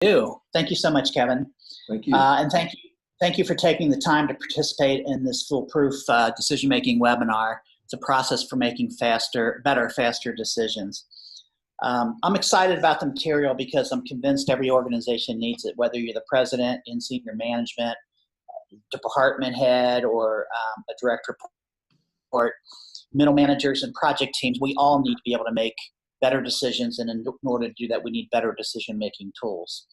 Thank you so much, Kevin. Thank you. And thank you for taking the time to participate in this Foolproof decision-making webinar. It's a process for making better, faster decisions. I'm excited about the material because I'm convinced every organization needs it, whether you're the president, in senior management, department head, or a direct report, middle managers and project teams. We all need to be able to make better decisions, and in order to do that, we need better decision-making tools.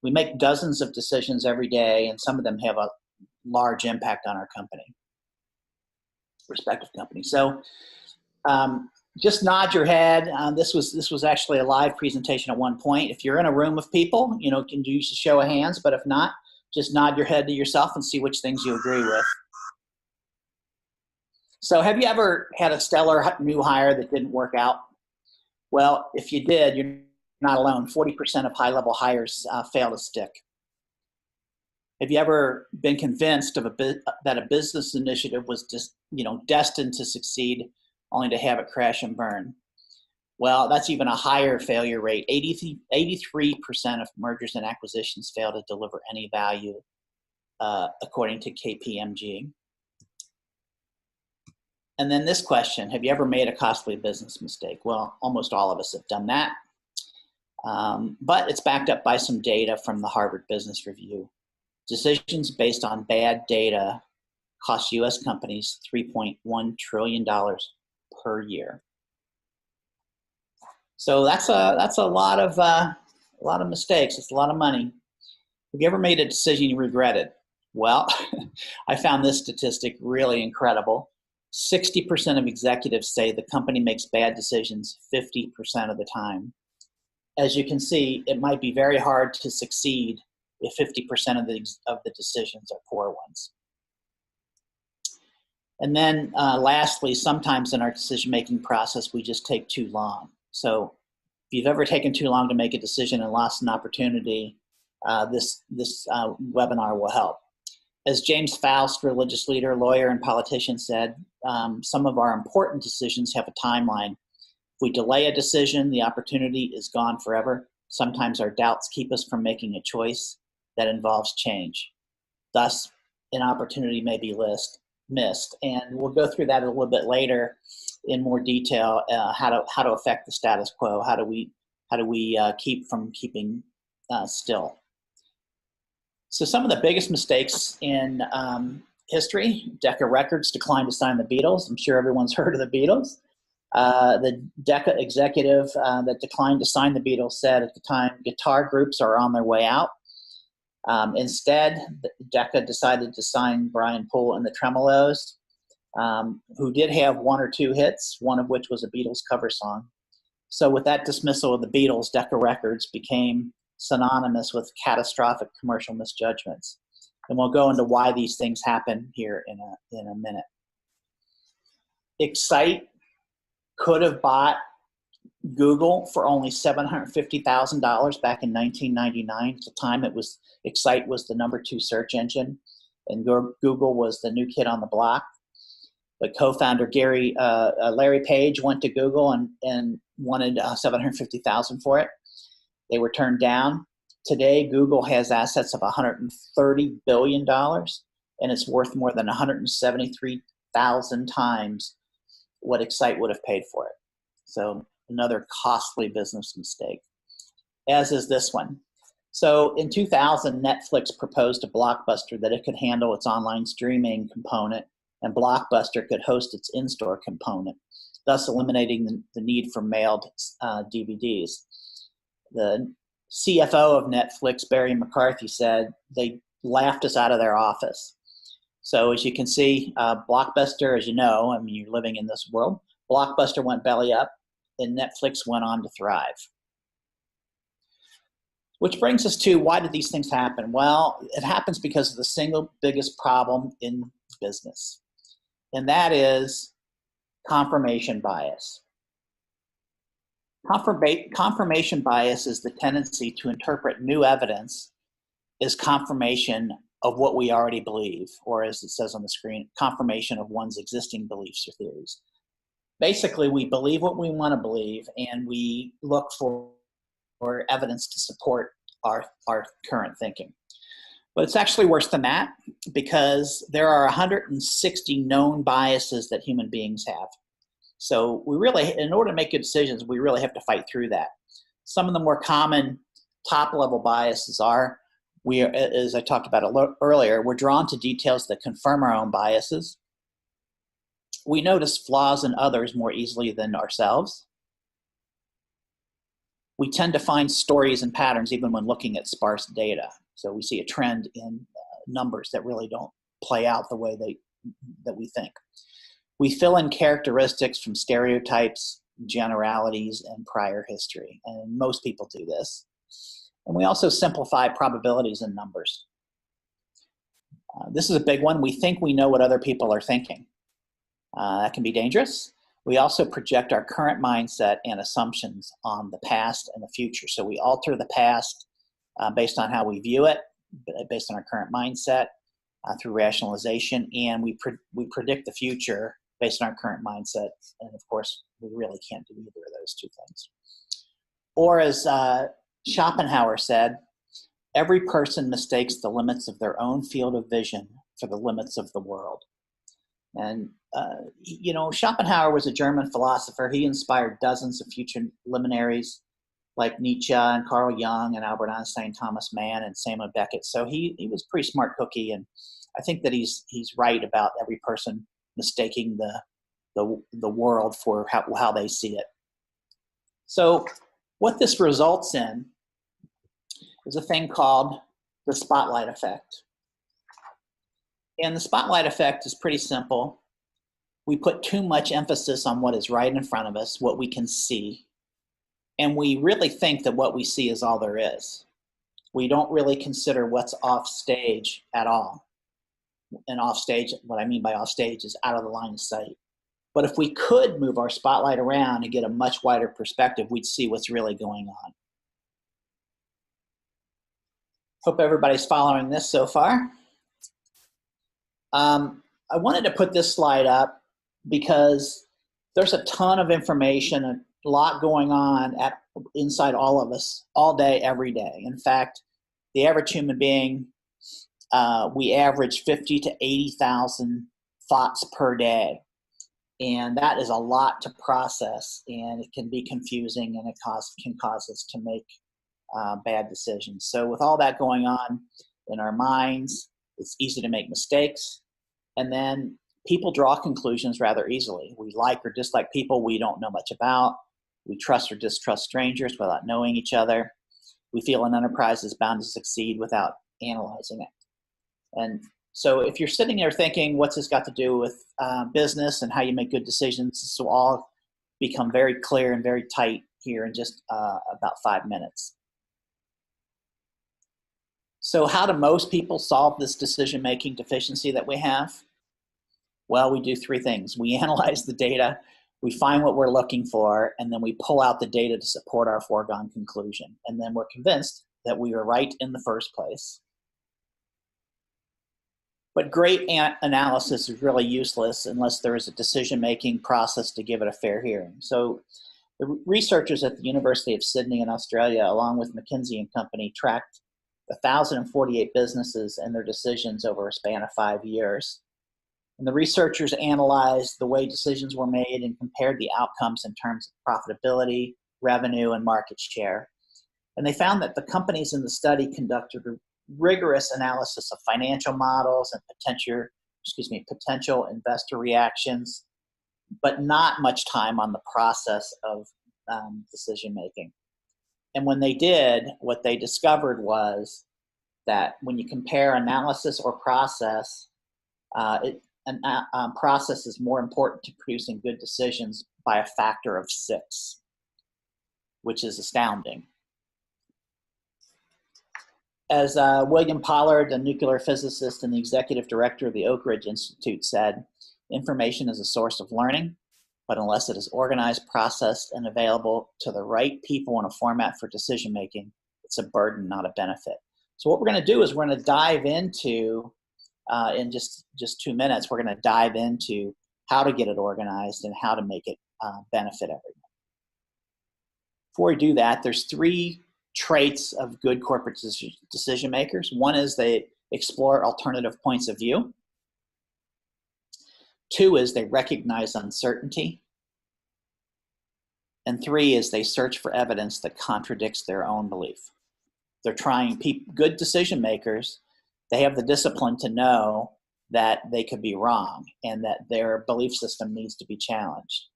We make dozens of decisions every day, and some of them have a large impact on our respective company. So just nod your head. This was actually a live presentation at one point. If you're in a room of people, you can use a show of hands, but if not, just nod your head to yourself and see which things you agree with. So have you ever had a stellar new hire that didn't work out? Well, if you did, you're not alone. 40% of high-level hires fail to stick. Have you ever been convinced that a business initiative was just, destined to succeed, only to have it crash and burn? Well, that's even a higher failure rate. 83% of mergers and acquisitions fail to deliver any value, according to KPMG. And then this question, have you ever made a costly business mistake? Well, almost all of us have done that. But it's backed up by some data from the Harvard Business Review. Decisions based on bad data cost U.S. companies $3.1 trillion per year. So that's a lot of mistakes. It's a lot of money. Have you ever made a decision you regretted? Well, I found this statistic really incredible. 60% of executives say the company makes bad decisions 50% of the time. As you can see, it might be very hard to succeed if 50% of the decisions are poor ones. And then lastly, sometimes in our decision-making process, we just take too long. So if you've ever taken too long to make a decision and lost an opportunity, this webinar will help. As James Faust, religious leader, lawyer, and politician said, some of our important decisions have a timeline. If we delay a decision, the opportunity is gone forever. Sometimes our doubts keep us from making a choice that involves change. Thus, an opportunity may be missed. And we'll go through that a little bit later in more detail, how to affect the status quo. How do we keep from keeping still? So some of the biggest mistakes in history: Decca Records declined to sign the Beatles. I'm sure everyone's heard of the Beatles. The Decca executive that declined to sign the Beatles said at the time, guitar groups are on their way out. Instead, Decca decided to sign Brian Poole and the Tremolos, who did have one or two hits, one of which was a Beatles cover song. So with that dismissal of the Beatles, Decca Records became synonymous with catastrophic commercial misjudgments. And we'll go into why these things happen here in a minute. Excite could have bought Google for only $750,000 back in 1999. At the time, Excite was the #2 search engine, and Google was the new kid on the block. But co-founder Larry Page went to Google and wanted $750,000 for it. They were turned down. Today, Google has assets of $130 billion, and it's worth more than 173,000 times what Excite would have paid for it. So another costly business mistake, as is this one. So in 2000, Netflix proposed to Blockbuster that it could handle its online streaming component, and Blockbuster could host its in-store component, thus eliminating the need for mailed DVDs. The CFO of Netflix, Barry McCarthy, said they laughed us out of their office. So as you can see, Blockbuster, as you know, I mean, you're living in this world, Blockbuster went belly up and Netflix went on to thrive. Which brings us to, why did these things happen? Well, it happens because of the single biggest problem in business, and that is confirmation bias. Confirmation bias is the tendency to interpret new evidence as confirmation of what we already believe, or as it says on the screen, confirmation of one's existing beliefs or theories. Basically, we believe what we want to believe, and we look for evidence to support our current thinking. But it's actually worse than that, because there are 160 known biases that human beings have. So we really, in order to make good decisions, we really have to fight through that. Some of the more common top-level biases are, as I talked about earlier, we're drawn to details that confirm our own biases. We notice flaws in others more easily than ourselves. We tend to find stories and patterns even when looking at sparse data. So we see a trend in numbers that really don't play out the way that we think. We fill in characteristics from stereotypes, generalities, and prior history. And most people do this. And we also simplify probabilities in numbers. This is a big one. We think we know what other people are thinking. That can be dangerous. We also project our current mindset and assumptions on the past and the future. So we alter the past based on how we view it, based on our current mindset through rationalization, and we predict the future based on our current mindset. And of course, we really can't do either of those two things. Or as Schopenhauer said, every person mistakes the limits of their own field of vision for the limits of the world. And, Schopenhauer was a German philosopher. He inspired dozens of future luminaries like Nietzsche and Carl Jung and Albert Einstein, Thomas Mann, and Samuel Beckett. So he was a pretty smart cookie, and I think that he's right about every person mistaking the world for how they see it. So what this results in is a thing called the spotlight effect. And the spotlight effect is pretty simple. We put too much emphasis on what is right in front of us, what we can see, and we really think that what we see is all there is. We don't really consider what's off stage at all. And off stage, what I mean by off stage is out of the line of sight. But if we could move our spotlight around and get a much wider perspective, we'd see what's really going on. Hope everybody's following this so far. I wanted to put this slide up because there's a ton of information, a lot going on inside all of us all day, every day. In fact, the average human being, we average 50 to 80,000 thoughts per day. And that is a lot to process, and it can be confusing, and it can cause us to make bad decisions. So with all that going on in our minds, it's easy to make mistakes. And then people draw conclusions rather easily. We like or dislike people we don't know much about. We trust or distrust strangers without knowing each other. We feel an enterprise is bound to succeed without analyzing it. And so if you're sitting there thinking, what's this got to do with business and how you make good decisions, this will all become very clear and very tight here in just about 5 minutes. So how do most people solve this decision-making deficiency that we have? Well, we do 3 things. We analyze the data, we find what we're looking for, and then we pull out the data to support our foregone conclusion. And then we're convinced that we were right in the first place. But great analysis is really useless unless there is a decision-making process to give it a fair hearing. So the researchers at the University of Sydney in Australia, along with McKinsey & Company, tracked 1,048 businesses and their decisions over a span of 5 years. And the researchers analyzed the way decisions were made and compared the outcomes in terms of profitability, revenue, and market share. And they found that the companies in the study conducted a rigorous analysis of financial models and potential investor reactions, but not much time on the process of decision making. And when they did, what they discovered was that when you compare analysis or process, process is more important to producing good decisions by a factor of 6, which is astounding. As William Pollard, a nuclear physicist and the executive director of the Oak Ridge Institute, said, information is a source of learning, but unless it is organized, processed, and available to the right people in a format for decision making, it's a burden, not a benefit. So what we're going to do is we're going to dive into, in just 2 minutes, we're going to dive into how to get it organized and how to make it benefit everyone. Before we do that, there's 3 traits of good corporate decision makers. One is they explore alternative points of view. Two is they recognize uncertainty. And three is they search for evidence that contradicts their own belief. They're trying, good decision makers, they have the discipline to know that they could be wrong and that their belief system needs to be challenged.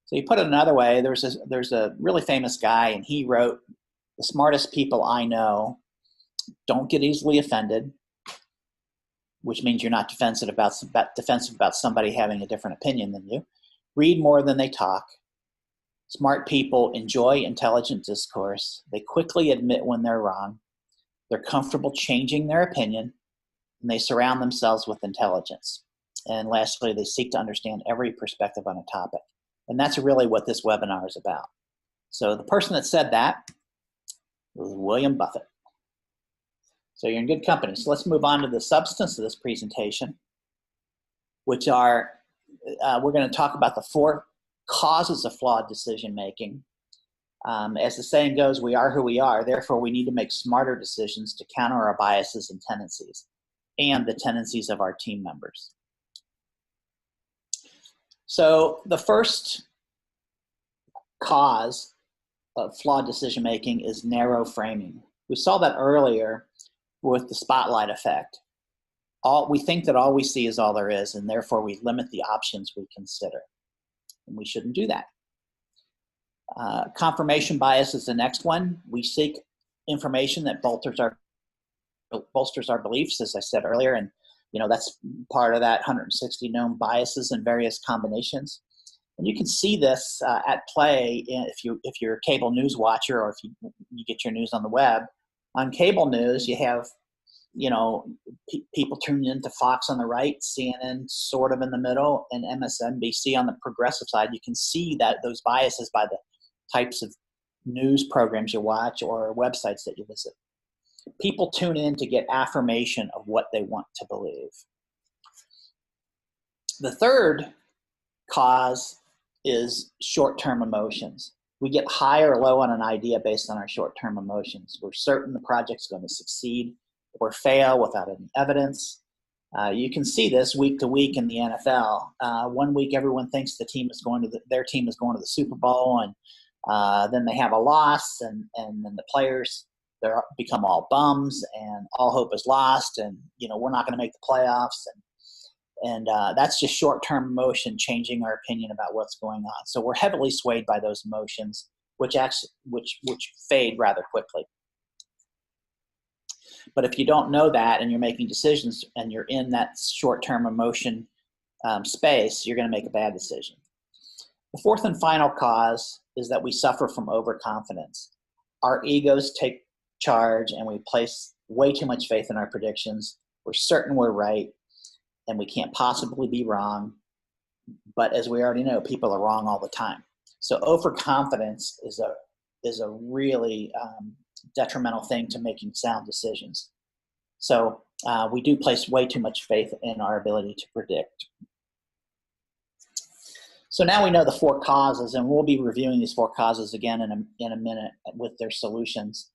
So you put it another way, there's a really famous guy, and he wrote, "The smartest people I know don't get easily offended," which means you're not defensive about somebody having a different opinion than you. "Read more than they talk. Smart people enjoy intelligent discourse. They quickly admit when they're wrong. They're comfortable changing their opinion, and they surround themselves with intelligence. And lastly, they seek to understand every perspective on a topic." And that's really what this webinar is about. So the person that said that was William Buffett. So you're in good company. So let's move on to the substance of this presentation, which are, we're going to talk about the 4 causes of flawed decision-making. As the saying goes, we are who we are. Therefore, we need to make smarter decisions to counter our biases and tendencies and the tendencies of our team members. So the first cause of flawed decision-making is narrow framing. We saw that earlier with the spotlight effect. We think that all we see is all there is, and therefore we limit the options we consider. And we shouldn't do that. Confirmation bias is the next one. We seek information that bolsters our beliefs, as I said earlier, and that's part of that 160 known biases and various combinations. And you can see this at play if you're a cable news watcher, or if you get your news on the web. On cable news, you have people tuning into Fox on the right, CNN sort of in the middle, and MSNBC on the progressive side. You can see that those biases by the types of news programs you watch or websites that you visit. People tune in to get affirmation of what they want to believe. The third cause is short-term emotions. We get high or low on an idea based on our short-term emotions. We're certain the project's going to succeed or fail without any evidence. You can see this week to week in the NFL. One week everyone thinks their team is going to the Super Bowl, and then they have a loss, and then the players become all bums, and all hope is lost, and we're not going to make the playoffs, and that's just short-term emotion changing our opinion about what's going on. So we're heavily swayed by those emotions, which fade rather quickly. But if you don't know that and you're making decisions and you're in that short-term emotion space, you're going to make a bad decision. The fourth and final cause is that we suffer from overconfidence. Our egos take charge, and we place way too much faith in our predictions. We're certain we're right, and we can't possibly be wrong. But as we already know, people are wrong all the time. So overconfidence is a really detrimental thing to making sound decisions. So we do place way too much faith in our ability to predict. So now we know the 4 causes, and we'll be reviewing these 4 causes again in a minute with their solutions.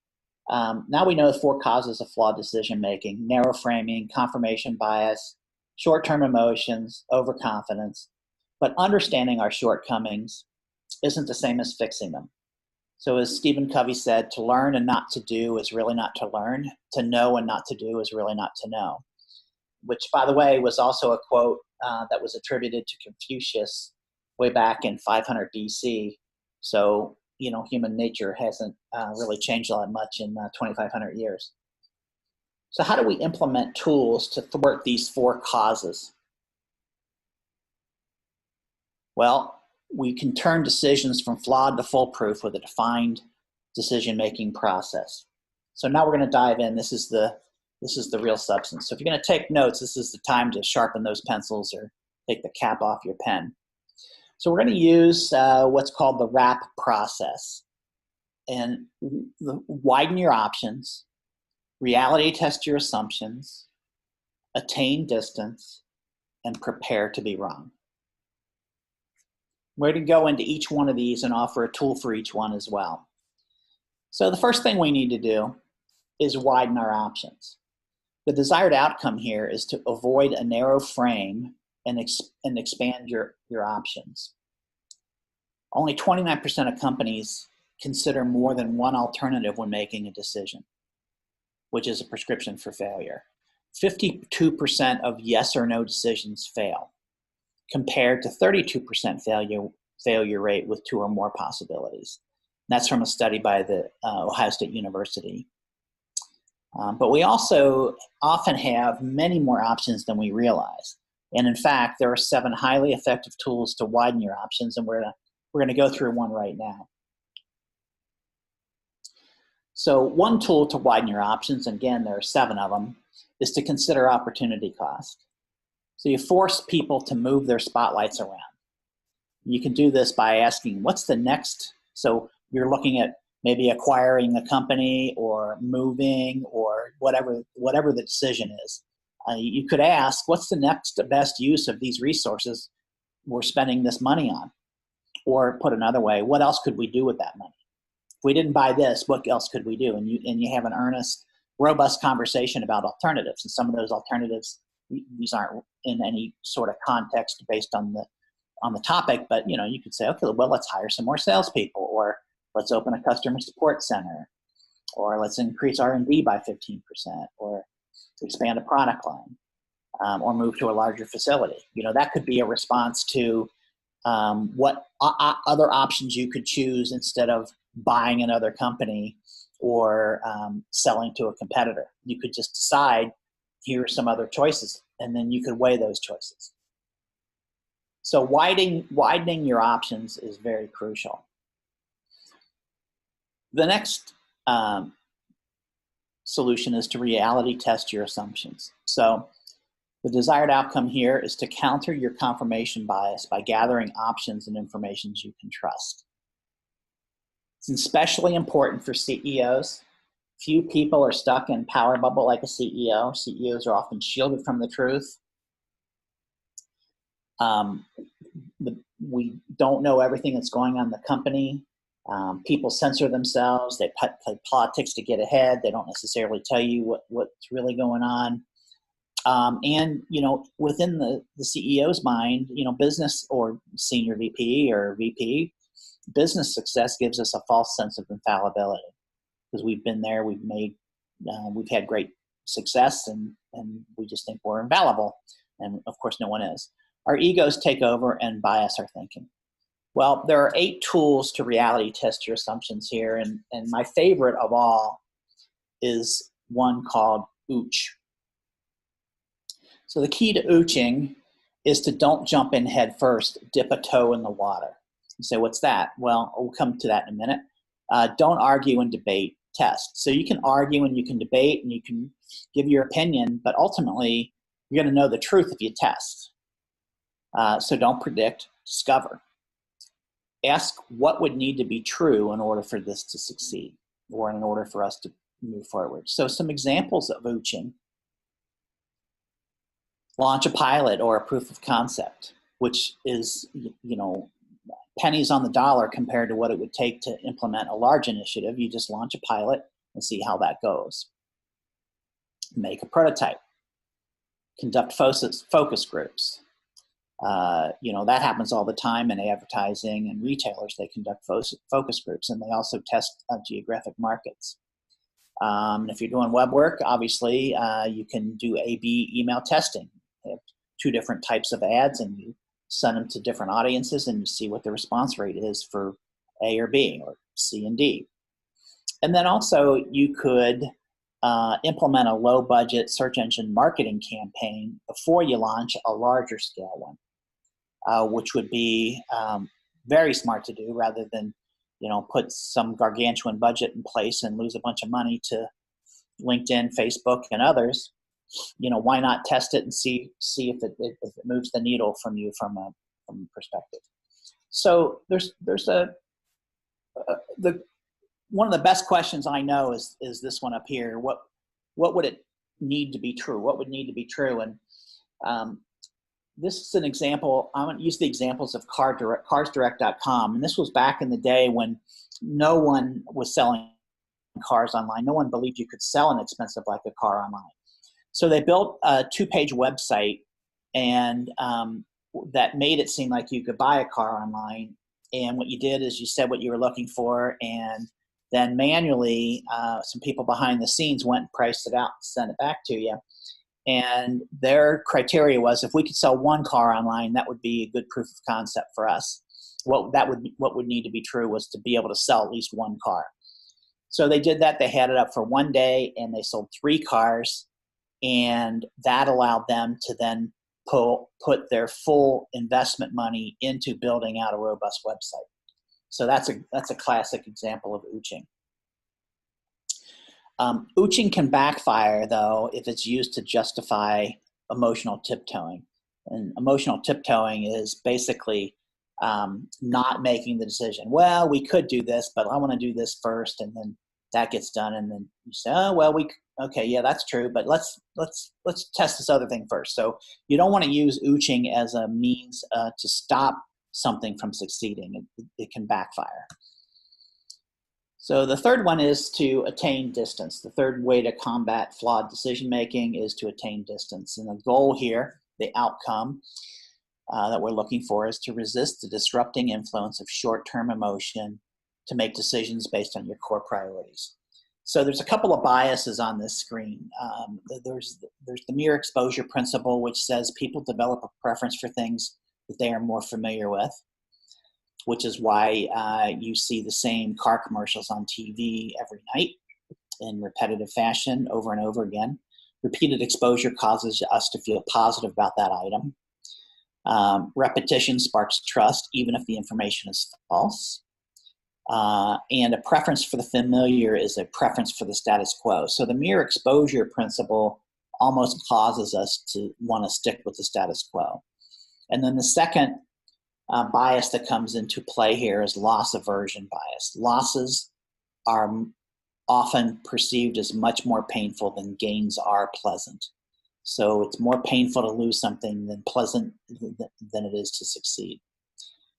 Now we know the 4 causes of flawed decision-making: narrow framing, confirmation bias, short-term emotions, overconfidence. But understanding our shortcomings isn't the same as fixing them. So as Stephen Covey said, to learn and not to do is really not to learn. To know and not to do is really not to know. Which, by the way, was also a quote that was attributed to Confucius way back in 500 BC. So, human nature hasn't really changed all that much in 2,500 years. So how do we implement tools to thwart these 4 causes? Well, we can turn decisions from flawed to foolproof with a defined decision-making process. So now we're going to dive in. This is the real substance. So if you're going to take notes, this is the time to sharpen those pencils or take the cap off your pen. So we're going to use what's called the WRAP process. And widen your options, reality test your assumptions, attain distance, and prepare to be wrong. We're going to go into each one of these and offer a tool for each one as well. So the first thing we need to do is widen our options. The desired outcome here is to avoid a narrow frame and expand your options. Only 29% of companies consider more than one alternative when making a decision, which is a prescription for failure. 52% of yes or no decisions fail, compared to 32% failure rate with two or more possibilities. That's from a study by the Ohio State University. But we also often have many more options than we realize. And in fact, there are 7 highly effective tools to widen your options, and we're going to go through one right now. So one tool to widen your options, and again, there are 7 of them, is to consider opportunity cost. So you force people to move their spotlights around. You can do this by asking, what's the next? So you're looking at maybe acquiring a company or moving or whatever the decision is. You could ask, what's the next best use of these resources we're spending this money on? Or put another way, what else could we do with that money? If we didn't buy this, what else could we do? And you have an earnest, robust conversation about alternatives. And some of those alternatives, these aren't in any sort of context based on the topic, but you could say, okay, well, let's hire some more salespeople, or let's open a customer support center, or let's increase R&D by 15%, or expand a product line, or move to a larger facility. That could be a response to what other options you could choose instead of buying another company or selling to a competitor. You could just decide, here are some other choices, and then you could weigh those choices. So widening your options is very crucial. The next solution is to reality test your assumptions. So the desired outcome here is to counter your confirmation bias by gathering options and information you can trust. It's especially important for CEOs. Few people are stuck in power bubble like a CEO. CEOs are often shielded from the truth. We don't know everything that's going on in the company. People censor themselves. They play politics to get ahead. They don't necessarily tell you what's really going on. And within the CEO's mind, business or senior VP or VP, business success gives us a false sense of infallibility because we've been there, we've had great success, and we just think we're infallible. And of course, no one is. Our egos take over and bias our thinking. Well, there are 8 tools to reality test your assumptions here, and my favorite of all is one called OOCH. So the key to OOCHing is to don't jump in head first, dip a toe in the water. You say, what's that? Well, we'll come to that in a minute. Don't argue and debate, test. So you can argue and you can debate and you can give your opinion, but ultimately you're going to know the truth if you test. So don't predict, discover. Ask what would need to be true in order for this to succeed or in order for us to move forward. So some examples of OOCHing. Launch a pilot or a proof of concept, which is, pennies on the dollar compared to what it would take to implement a large initiative. You just launch a pilot and see how that goes. Make a prototype. Conduct focus groups. That happens all the time in advertising and retailers. They conduct focus groups, and they also test geographic markets. And if you're doing web work, obviously, you can do A/B email testing. They have 2 different types of ads, and you send them to different audiences, and you see what the response rate is for A or B or C and D. And then also, you could implement a low-budget search engine marketing campaign before you launch a larger scale one, which would be very smart to do rather than put some gargantuan budget in place and lose a bunch of money to LinkedIn, Facebook, and others. Why not test it and see if it moves the needle from you from a perspective. So there's one of the best questions I know is this one up here. What would it need to be true? What would need to be true? And this is an example. I'm going to use the examples of carsdirect.com. And this was back in the day when no one was selling cars online. No one believed you could sell an expensive like a car online. So they built a 2-page website and that made it seem like you could buy a car online. And what you did is you said what you were looking for, and then manually some people behind the scenes went and priced it out and sent it back to you. And their criteria was, if we could sell one car online, that would be a good proof of concept for us. What would need to be true was to be able to sell at least one car. So they did that. They had it up for one day, and they sold 3 cars, and that allowed them to then put their full investment money into building out a robust website. So that's a classic example of ooching. Ooching can backfire, though, if it's used to justify emotional tiptoeing. And emotional tiptoeing is basically not making the decision. Well, we could do this, but I want to do this first, and then that gets done, and then you say, oh, well, okay, yeah, that's true, but let's test this other thing first. So you don't want to use ooching as a means to stop something from succeeding. It can backfire. So the third one is to attain distance. The third way to combat flawed decision-making is to attain distance. And the goal here, the outcome that we're looking for, is to resist the disrupting influence of short-term emotion to make decisions based on your core priorities. So there's a couple of biases on this screen. There's the mere exposure principle, which says people develop a preference for things that they are more familiar with, which is why you see the same car commercials on TV every night in repetitive fashion over and over again. Repeated exposure causes us to feel positive about that item. Repetition sparks trust, even if the information is false. And a preference for the familiar is a preference for the status quo. So the mere exposure principle almost causes us to want to stick with the status quo. And then the second bias that comes into play here is loss aversion bias. Losses are often perceived as much more painful than gains are pleasant. So it's more painful to lose something than pleasant than it is to succeed,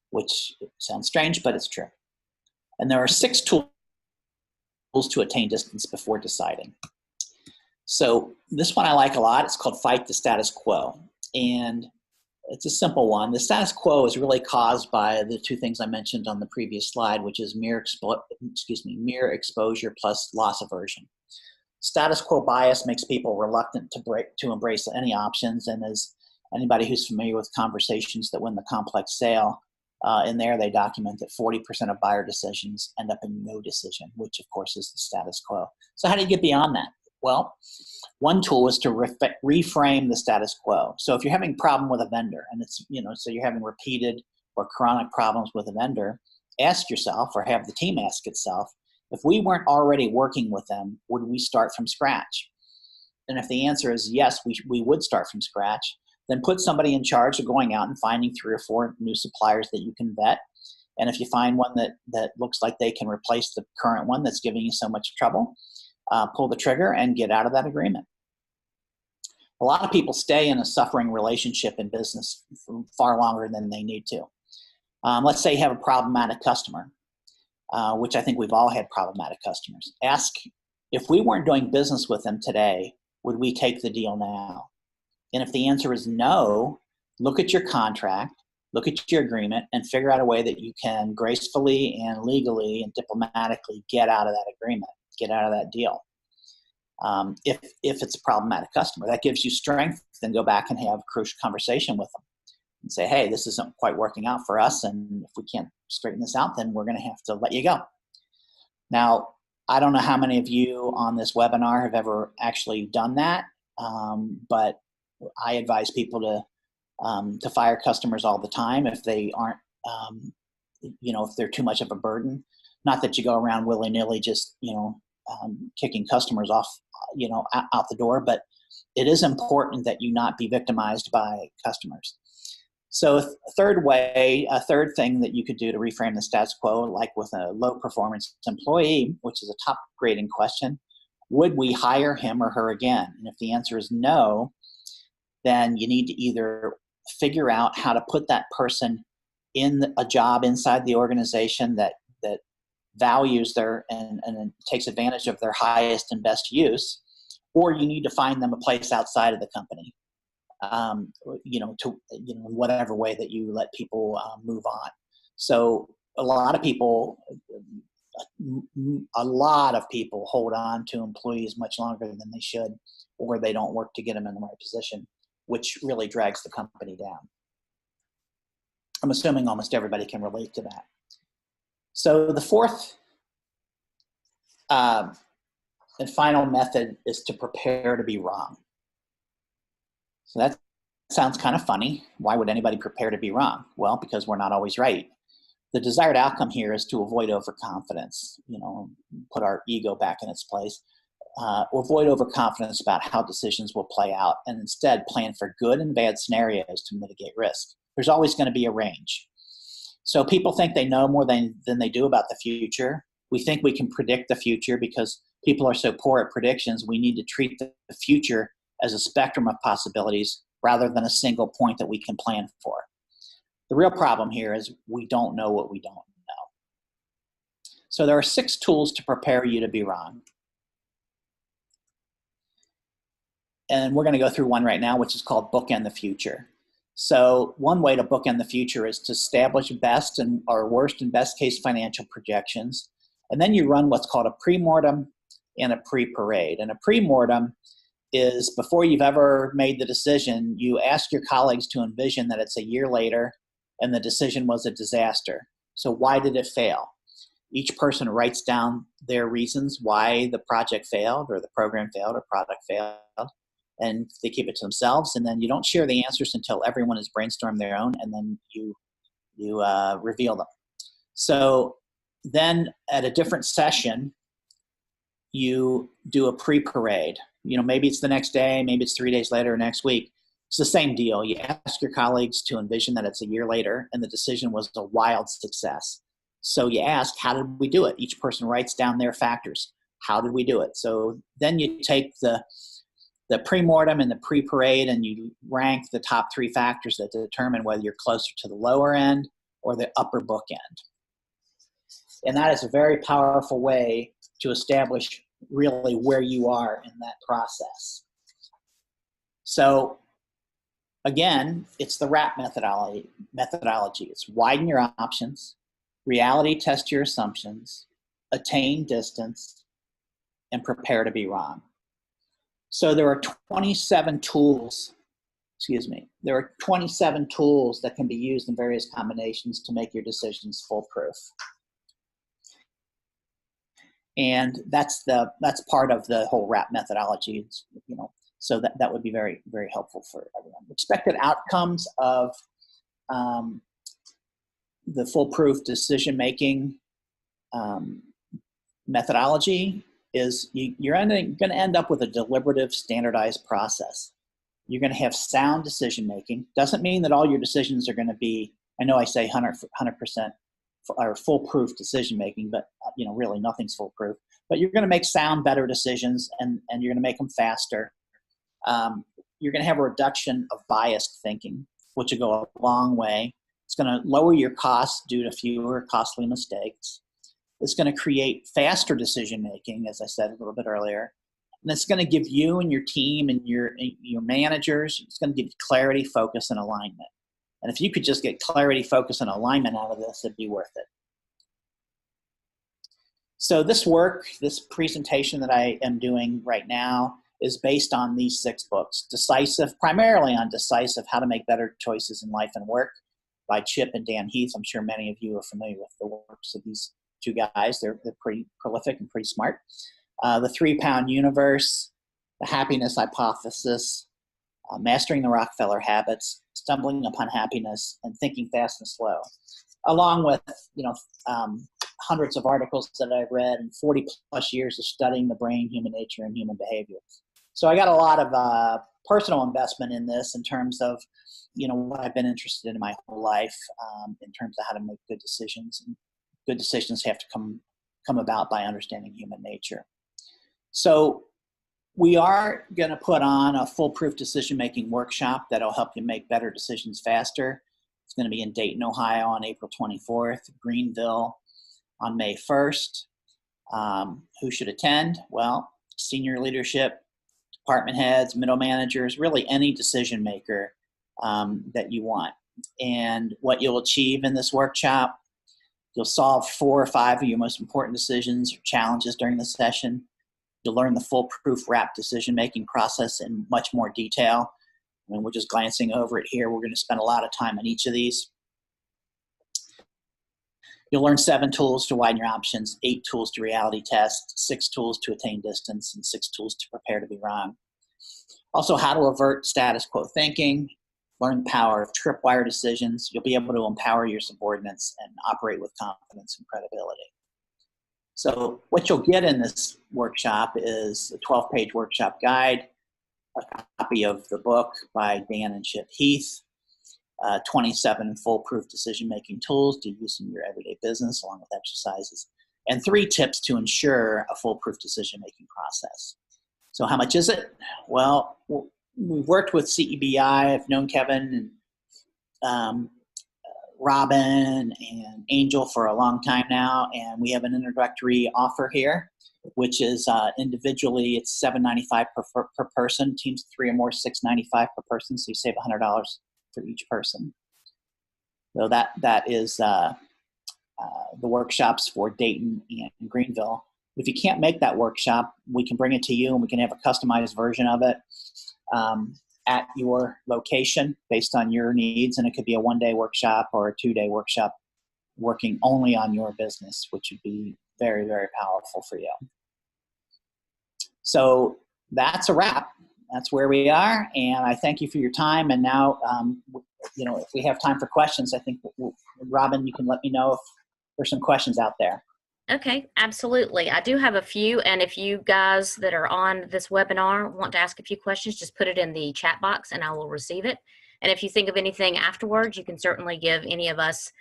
which sounds strange, but it's true. And there are 6 tools to attain distance before deciding. So this one I like a lot. It's called Fight the Status Quo. And it's a simple one. The status quo is really caused by the 2 things I mentioned on the previous slide, which is mere exposure plus loss aversion. Status quo bias makes people reluctant to embrace any options. And as anybody who's familiar with Conversations That Win the Complex Sale, in there they document that 40% of buyer decisions end up in no decision, which of course is the status quo. So how do you get beyond that? Well, one tool is to reframe the status quo. So if you're having a problem with a vendor, and it's, so you're having repeated or chronic problems with a vendor, ask yourself, or have the team ask itself, if we weren't already working with them, would we start from scratch? And if the answer is yes, we would start from scratch, then put somebody in charge of going out and finding 3 or 4 new suppliers that you can vet. And if you find one that looks like they can replace the current one that's giving you so much trouble, pull the trigger and get out of that agreement. A lot of people stay in a suffering relationship in business for far longer than they need to. Let's say you have a problematic customer, which I think we've all had problematic customers. Ask, if we weren't doing business with them today, would we take the deal now? And if the answer is no, look at your contract, look at your agreement, and figure out a way that you can gracefully and legally and diplomatically get out of that agreement, get out of that deal. If it's a problematic customer, that gives you strength, then go back and have a crucial conversation with them and say, hey, this isn't quite working out for us, and if we can't straighten this out, then we're going to have to let you go. Now, I don't know how many of you on this webinar have ever actually done that, but I advise people to fire customers all the time if they aren't, if they're too much of a burden. Not that you go around willy-nilly just, kicking customers off, out the door, but it is important that you not be victimized by customers. So a third thing that you could do to reframe the status quo, like with a low performance employee, which is a top grading question, would we hire him or her again? And if the answer is no, then you need to either figure out how to put that person in a job inside the organization that values their and takes advantage of their highest and best use, or you need to find them a place outside of the company, in whatever way that you let people move on. So a lot of people hold on to employees much longer than they should, or they don't work to get them in the right position, which really drags the company down. I'm assuming almost everybody can relate to that. So the fourth and final method is to prepare to be wrong. So that sounds kind of funny. Why would anybody prepare to be wrong? Well, because we're not always right. The desired outcome here is to avoid overconfidence, put our ego back in its place. Avoid overconfidence about how decisions will play out, and instead plan for good and bad scenarios to mitigate risk. There's always going to be a range. So people think they know more than they do about the future. We think we can predict the future because people are so poor at predictions. We need to treat the future as a spectrum of possibilities rather than a single point that we can plan for. The real problem here is we don't know what we don't know. So there are 6 tools to prepare you to be wrong. And we're going to go through one right now, which is called Bookend the Future. So one way to bookend the future is to establish best or worst and best case financial projections. And then you run what's called a pre-mortem and a pre-parade. And a pre-mortem is before you've ever made the decision, you ask your colleagues to envision that it's a year later and the decision was a disaster. So why did it fail? Each person writes down their reasons why the project failed or the program failed or product failed, and they keep it to themselves. And then you don't share the answers until everyone has brainstormed their own, and then you reveal them. So then at a different session, you do a pre-parade. Maybe it's the next day, maybe it's 3 days later or next week. It's the same deal. You ask your colleagues to envision that it's a year later and the decision was a wild success. So you ask, how did we do it? Each person writes down their factors. How did we do it? So then you take the pre-mortem and the pre-parade and you rank the top 3 factors that determine whether you're closer to the lower end or the upper bookend. And that is a very powerful way to establish really where you are in that process. So again, it's the RAP methodology. It's widen your options, reality test your assumptions, attain distance, and prepare to be wrong. So there are 27 tools, there are 27 tools that can be used in various combinations to make your decisions foolproof. And that's part of the whole RAP methodology, so that would be very, very helpful for everyone. Expected outcomes of the foolproof decision-making methodology is you're going to end up with a deliberative, standardized process. You're going to have sound decision-making. Doesn't mean that all your decisions are going to be, I know I say 100% or foolproof decision-making, but really nothing's foolproof. But you're going to make sound, better decisions, and you're going to make them faster. You're going to have a reduction of biased thinking, which will go a long way. It's going to lower your costs due to fewer costly mistakes. It's going to create faster decision-making, as I said a little bit earlier. And it's going to give you and your team and your managers, it's going to give you clarity, focus, and alignment. And if you could just get clarity, focus, and alignment out of this, it'd be worth it. So this presentation that I am doing right now is based on these 6 books. Primarily on Decisive, How to Make Better Choices in Life and Work by Chip and Dan Heath. I'm sure many of you are familiar with the works of these 2 guys. They're pretty prolific and pretty smart. The 3-Pound Universe, The Happiness Hypothesis, Mastering the Rockefeller Habits, Stumbling Upon Happiness, and Thinking Fast and Slow, along with hundreds of articles that I've read and 40 plus years of studying the brain, human nature, and human behavior. So I got a lot of personal investment in this in terms of what I've been interested in my whole life, in terms of how to make good decisions. And good decisions have to come about by understanding human nature. So we are going to put on a foolproof decision-making workshop that'll help you make better decisions faster. It's going to be in Dayton, Ohio on April 24th, Greenville on May 1st. Who should attend? Well, senior leadership, department heads, middle managers, really any decision maker that you want. And what you'll achieve in this workshop, you'll solve 4 or 5 of your most important decisions or challenges during the session. You'll learn the foolproof wrap decision-making process in much more detail. I mean, we're just glancing over it here. We're going to spend a lot of time on each of these. You'll learn 7 tools to widen your options, 8 tools to reality test, 6 tools to attain distance, and 6 tools to prepare to be wrong. Also, how to avert status quo thinking, learn the power of tripwire decisions. You'll be able to empower your subordinates and operate with confidence and credibility. So what you'll get in this workshop is a 12-page workshop guide, a copy of the book by Dan and Chip Heath, 27 foolproof decision-making tools to use in your everyday business along with exercises, and 3 tips to ensure a foolproof decision-making process. So how much is it? Well, we've worked with CEBI. I've known Kevin and Robin and Angel for a long time now, and we have an introductory offer here, which is individually it's $795 per person. Teams of 3 or more, $695 per person, so you save $100 for each person. So that is the workshops for Dayton and Greenville. If you can't make that workshop, we can bring it to you and we can have a customized version of it at your location based on your needs. And it could be a 1-day workshop or a 2-day workshop working only on your business, which would be very, very powerful for you. So that's a wrap. That's where we are. And I thank you for your time. And now, if we have time for questions, I think, Robin, you can let me know if there's some questions out there. Okay, absolutely. I do have a few, and if you guys that are on this webinar want to ask a few questions, just put it in the chat box and I will receive it. And if you think of anything afterwards, you can certainly give any of us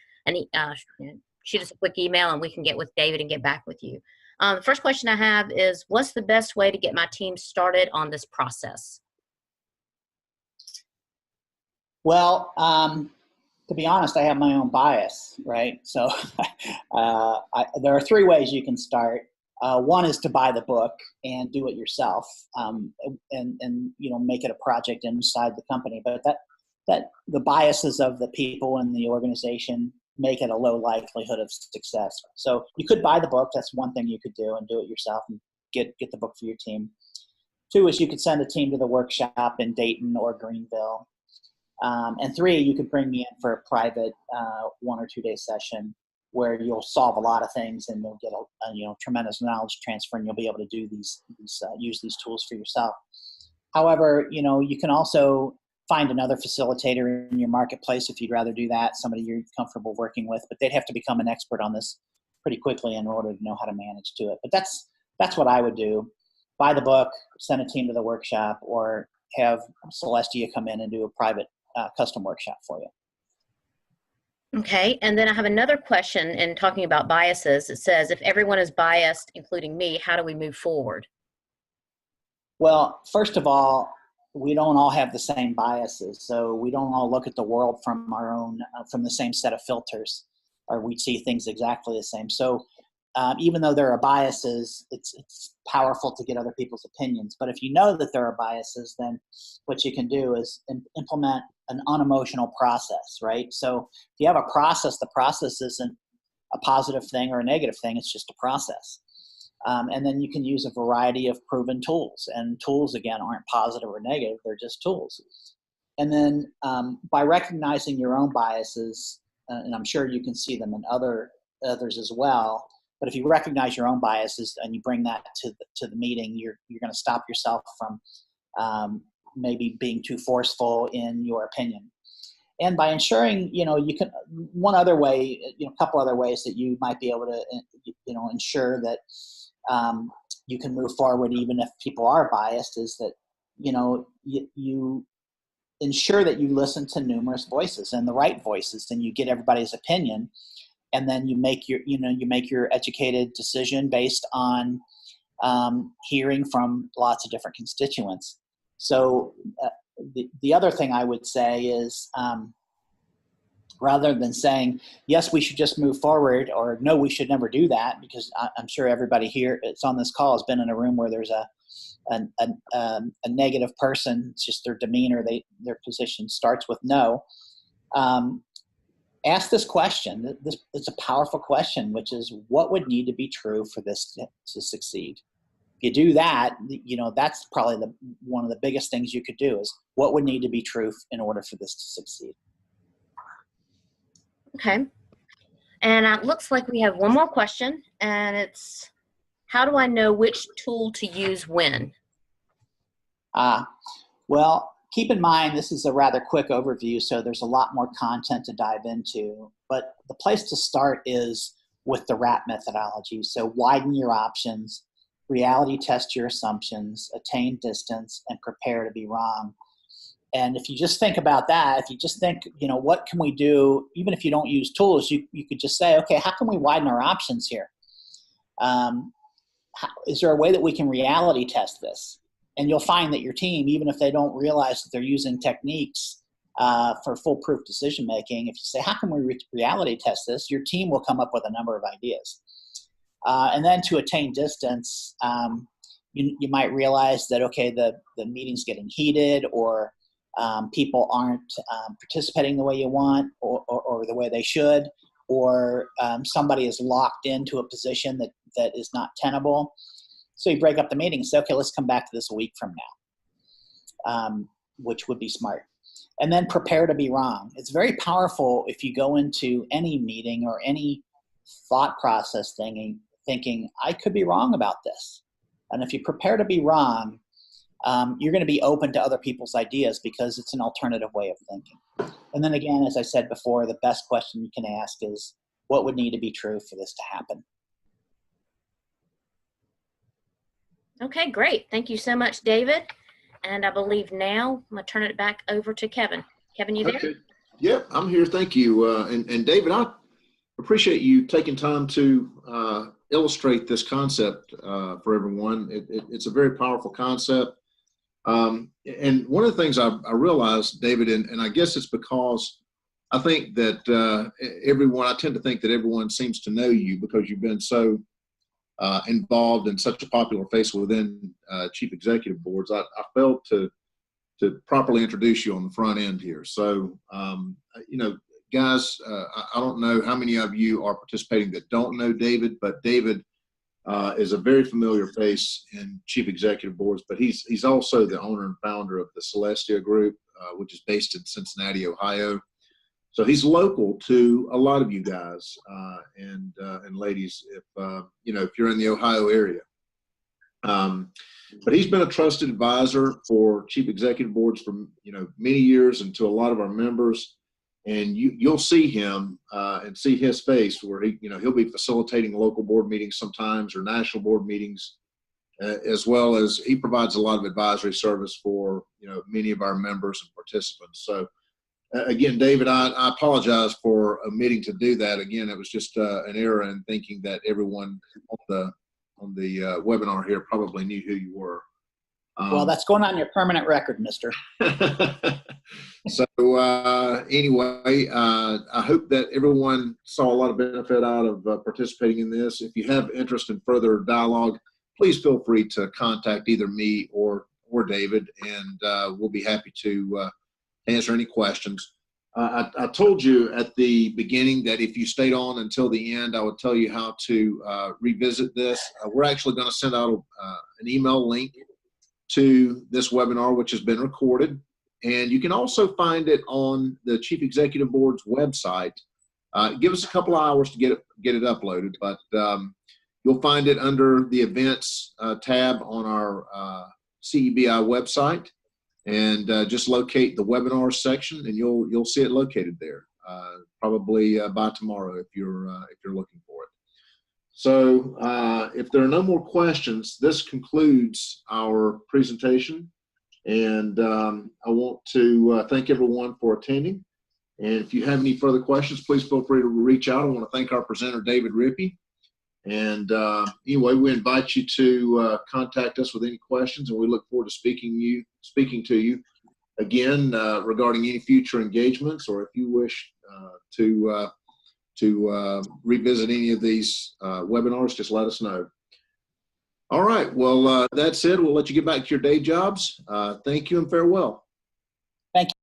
shoot us a quick email and we can get with David and get back with you. The first question I have is, what's the best way to get my team started on this process? Well, to be honest, I have my own bias, right? So there are 3 ways you can start. One is to buy the book and do it yourself, and make it a project inside the company. But that the biases of the people in the organization make it a low likelihood of success. So you could buy the book. That's one thing you could do and do it yourself and get the book for your team. 2 is you could send a team to the workshop in Dayton or Greenville. And 3, you could bring me in for a private 1 or 2 day session where you'll solve a lot of things and you'll get a tremendous knowledge transfer, and you'll be able to do use these tools for yourself. However, you can also find another facilitator in your marketplace if you'd rather do that, somebody you're comfortable working with, but they'd have to become an expert on this pretty quickly in order to know how to manage to it. But that's what I would do. Buy the book, send a team to the workshop, or have Celestia come in and do a private custom workshop for you. Okay, and then I have another question in talking about biases. It says, if everyone is biased, including me, how do we move forward? Well, first of all, we don't all have the same biases. So we don't all look at the world from our own, from the same set of filters, or we see things exactly the same. So even though there are biases, it's powerful to get other people's opinions. But if you know that there are biases, then what you can do is implement an unemotional process, right? So if you have a process, the process isn't a positive thing or a negative thing. It's just a process. And then you can use a variety of proven tools. And tools, again, aren't positive or negative. They're just tools. And then by recognizing your own biases, and I'm sure you can see them in others as well, but if you recognize your own biases and you bring that to the meeting, you're going to stop yourself from maybe being too forceful in your opinion. And by ensuring, you can, one other way, a couple other ways that you might be able to, ensure that you can move forward even if people are biased is that, you ensure that you listen to numerous voices and the right voices, and you get everybody's opinion. And then you make your educated decision based on hearing from lots of different constituents. So the other thing I would say is rather than saying, yes, we should just move forward, or no, we should never do that, because I'm sure everybody here that's on this call has been in a room where there's a negative person. It's just their demeanor, their position starts with no. Ask this question. It's a powerful question, which is, what would need to be true for this to succeed? If you do that, that's probably one of the biggest things you could do, is what would need to be true in order for this to succeed. Okay. And it looks like we have one more question, and it's, how do I know which tool to use when? Well, keep in mind, this is a rather quick overview, so there's a lot more content to dive into. But the place to start is with the RAP methodology. So widen your options, reality test your assumptions, attain distance, and prepare to be wrong. And if you just think about that, if you just think, what can we do, even if you don't use tools, you could just say, okay, how can we widen our options here? Is there a way that we can reality test this? And you'll find that your team, even if they don't realize that they're using techniques for foolproof decision making, if you say, how can we reality test this, your team will come up with a number of ideas. And then to attain distance, you might realize that, okay, the meeting's getting heated, or people aren't participating the way you want, or the way they should, or somebody is locked into a position that is not tenable. So you break up the meeting and say, okay, let's come back to this a week from now, which would be smart. And then prepare to be wrong. It's very powerful if you go into any meeting or any thought process thinking, I could be wrong about this. And if you prepare to be wrong, you're going to be open to other people's ideas, because it's an alternative way of thinking. And then again, as I said before, the best question you can ask is, what would need to be true for this to happen? Okay, great. Thank you so much, David. And I believe now I'm going to turn it back over to Kevin. Kevin, you there? Okay. Yep, I'm here. Thank you. And David, I appreciate you taking time to illustrate this concept for everyone. It's a very powerful concept. And one of the things I realized, David, and I guess it's because I think that I tend to think that everyone seems to know you because you've been so involved and such a popular face within chief executive boards. I failed to properly introduce you on the front end here. So, guys, I don't know how many of you are participating that don't know David, but David is a very familiar face in chief executive boards, but he's also the owner and founder of the Celestia Group, which is based in Cincinnati, Ohio. So he's local to a lot of you guys and ladies, if you're in the Ohio area. But he's been a trusted advisor for chief executive boards for many years, and to a lot of our members. And you'll see him and see his face where he'll be facilitating local board meetings sometimes, or national board meetings, as well as he provides a lot of advisory service for many of our members and participants. So again, David, I apologize for omitting to do that. Again, it was just an error in thinking that everyone on the webinar here probably knew who you were. Well, that's going on your permanent record, mister. So anyway, I hope that everyone saw a lot of benefit out of participating in this. If you have interest in further dialogue, please feel free to contact either me or David, and we'll be happy to answer any questions. I told you at the beginning that if you stayed on until the end, I would tell you how to revisit this. We're actually going to send out an email link to this webinar, which has been recorded. And you can also find it on the Chief Executive Board's website. Give us a couple of hours to get it uploaded, but you'll find it under the events tab on our CEBI website. And just locate the webinar section, and you'll see it located there. Probably by tomorrow if you're looking for it. So if there are no more questions, this concludes our presentation. And I want to thank everyone for attending. And if you have any further questions, please feel free to reach out. I want to thank our presenter, David Rippey. And anyway, we invite you to contact us with any questions, and we look forward to speaking to you again, regarding any future engagements, or if you wish to revisit any of these webinars, just let us know. All right. Well, that said, we'll let you get back to your day jobs. Thank you and farewell. Thank you.